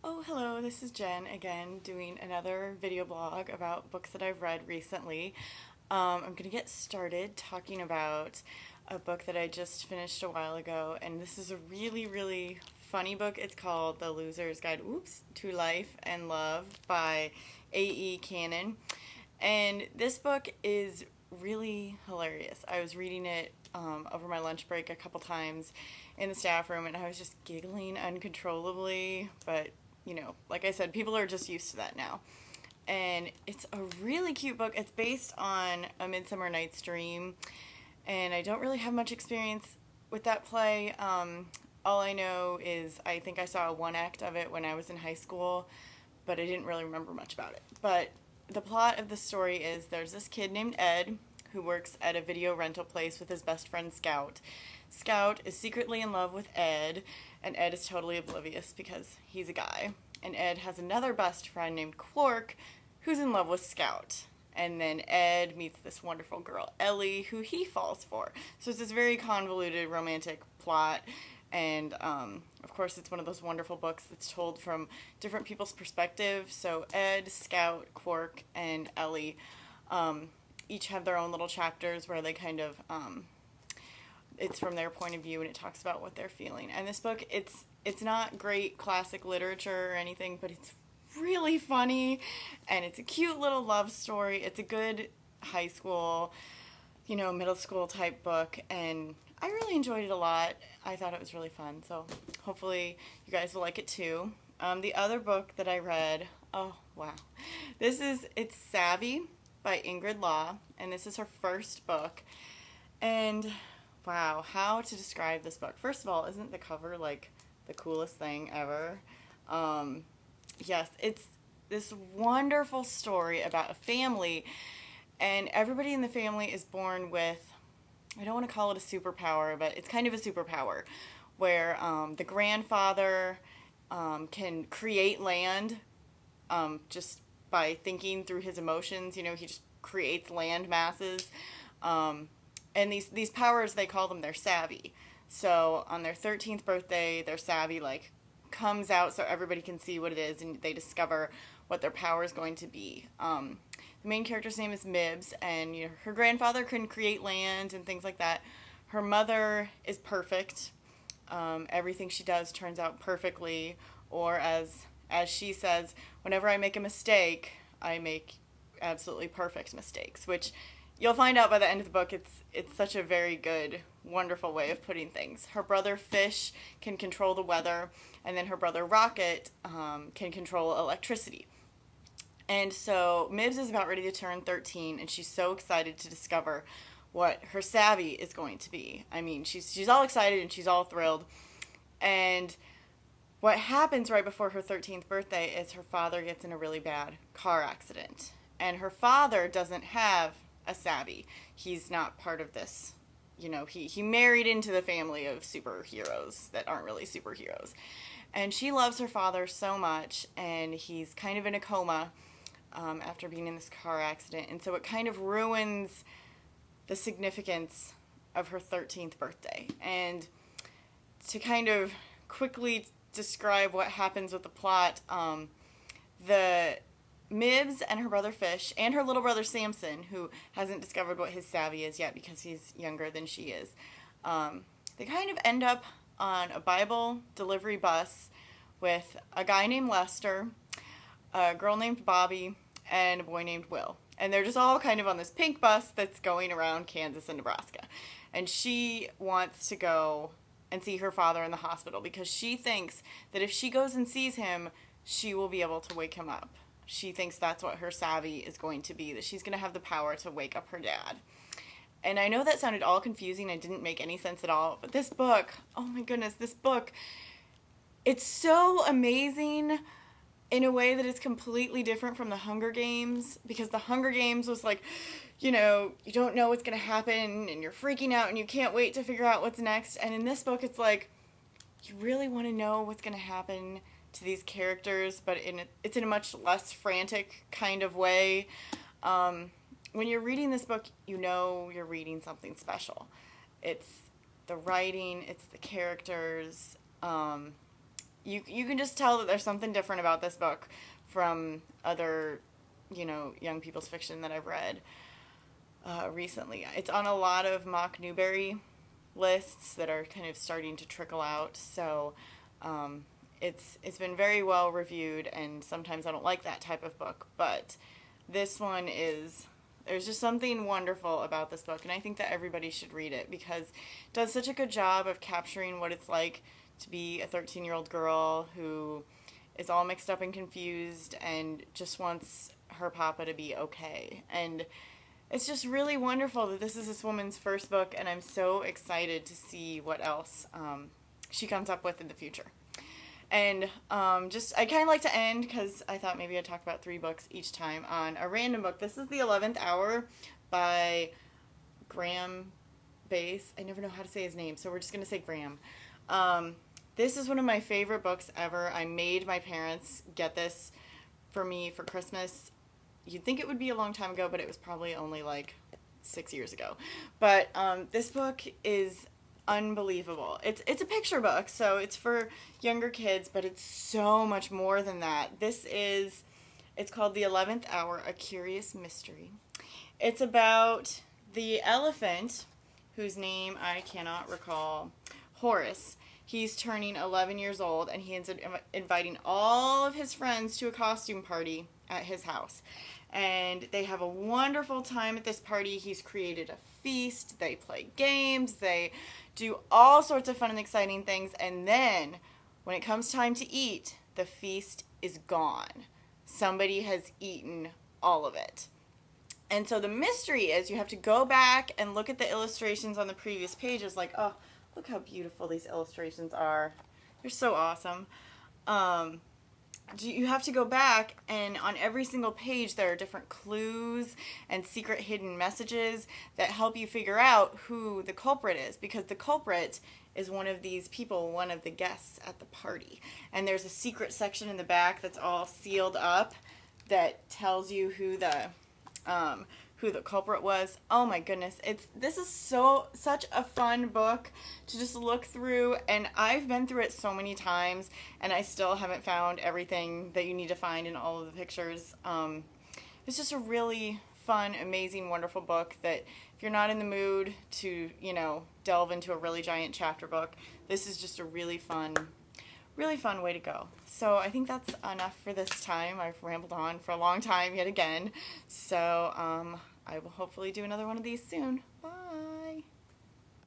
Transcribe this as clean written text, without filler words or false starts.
Oh, hello, this is Jen again doing another video blog about books that I've read recently. I'm going to get started talking about a book that I just finished a while ago, and this is a really, really funny book. It's called The Loser's Guide, to Life and Love by A.E. Cannon. And this book is really hilarious. I was reading it over my lunch break a couple times in the staff room, and I was just giggling uncontrollably, but like I said, people are just used to that now. And it's a really cute book. It's based on A Midsummer Night's Dream, and I don't really have much experience with that play. All I know is I think I saw one act of it when I was in high school, but I didn't really remember much about it. But the plot of the story is there's this kid named Ed who works at a video rental place with his best friend Scout. Scout is secretly in love with Ed, and Ed is totally oblivious because he's a guy. And Ed has another best friend named Quark who's in love with Scout. And then Ed meets this wonderful girl, Ellie, who he falls for. So it's this very convoluted romantic plot. And of course, it's one of those wonderful books that's told from different people's perspective. So Ed, Scout, Quark, and Ellie each have their own little chapters where they kind of it's from their point of view, and it talks about what they're feeling. And this book, it's not great classic literature or anything, but it's really funny, and it's a cute little love story. It's a good high school, middle school type book, and I really enjoyed it a lot. I thought it was really fun, so hopefully you guys will like it too. The other book that I read, oh wow, it's Savvy by Ingrid Law, and this is her first book. And wow, how to describe this book? First of all, isn't the cover like the coolest thing ever? Yes, it's this wonderful story about a family, and everybody in the family is born with, I don't want to call it a superpower, but it's kind of a superpower, where the grandfather can create land just by thinking through his emotions. He just creates land masses. And these powers, they call them their savvy. So on their 13th birthday, their savvy comes out so everybody can see what it is, and they discover what their power is going to be. The main character's name is Mibs, and her grandfather can create land and things like that. Her mother is perfect. Everything she does turns out perfectly, or as she says, whenever I make a mistake, I make absolutely perfect mistakes, which you'll find out by the end of the book. It's such a very good, wonderful way of putting things. Her brother Fish can control the weather, and then her brother Rocket can control electricity. And so Mibs is about ready to turn 13, and she's so excited to discover what her savvy is going to be. I mean, she's all excited and she's all thrilled. And what happens right before her 13th birthday is her father gets in a really bad car accident. And her father doesn't have a savvy. He's not part of this. He married into the family of superheroes that aren't really superheroes. And she loves her father so much, and he's kind of in a coma after being in this car accident. And so it kind of ruins the significance of her 13th birthday. And to kind of quickly describe what happens with the plot, the Mibs and her brother Fish and her little brother Samson, who hasn't discovered what his savvy is yet because he's younger than she is, they kind of end up on a Bible delivery bus with a guy named Lester, a girl named Bobby, and a boy named Will. And they're just all kind of on this pink bus that's going around Kansas and Nebraska. And she wants to go and see her father in the hospital because she thinks that if she goes and sees him, she will be able to wake him up. She thinks that's what her savvy is going to be, that she's going to have the power to wake up her dad. And I know that sounded all confusing and didn't make any sense at all, but this book, oh my goodness, this book, it's so amazing in a way that is completely different from The Hunger Games, because The Hunger Games was you don't know what's going to happen, and you're freaking out, and you can't wait to figure out what's next. And in this book, it's you really want to know what's going to happen to these characters, but it's in a much less frantic kind of way. When you're reading this book, you're reading something special. It's the writing, it's the characters, you can just tell that there's something different about this book from other, young people's fiction that I've read recently. It's on a lot of Mock Newbery lists that are kind of starting to trickle out. So it's been very well reviewed, and sometimes I don't like that type of book, but this one is. There's just something wonderful about this book, and I think that everybody should read it because it does such a good job of capturing what it's like to be a 13-year-old girl who is all mixed up and confused and just wants her papa to be okay. And it's just really wonderful that this woman's first book, and I'm so excited to see what else she comes up with in the future. And I kind of like to end, because I thought maybe I'd talk about 3 books each time, on a random book. This is The 11th Hour by Graham Base. I never know how to say his name, so we're just going to say Graham. This is one of my favorite books ever. I made my parents get this for me for Christmas. You'd think it would be a long time ago, but it was probably only like 6 years ago. But this book is unbelievable. It's a picture book, so it's for younger kids, but it's so much more than that. It's called The 11th Hour, A Curious Mystery. It's about the elephant, whose name I cannot recall, Horace. He's turning 11 years old, and he ends up inviting all of his friends to a costume party at his house. And they have a wonderful time at this party. He's created a feast. They play games. They do all sorts of fun and exciting things. And then, when it comes time to eat, the feast is gone. Somebody has eaten all of it. And so the mystery is you have to go back and look at the illustrations on the previous pages. Like, oh, look how beautiful these illustrations are. They're so awesome. You have to go back, and on every single page there are different clues and secret hidden messages that help you figure out who the culprit is, because the culprit is one of these people, one of the guests at the party. And there's a secret section in the back that's all sealed up that tells you who the culprit was. Oh my goodness, this is such a fun book to just look through, and I've been through it so many times, and I still haven't found everything that you need to find in all of the pictures. It's just a really fun, amazing, wonderful book that if you're not in the mood to, delve into a really giant chapter book, this is just a really fun way to go. So I think that's enough for this time. I've rambled on for a long time yet again. So I will hopefully do another one of these soon. Bye.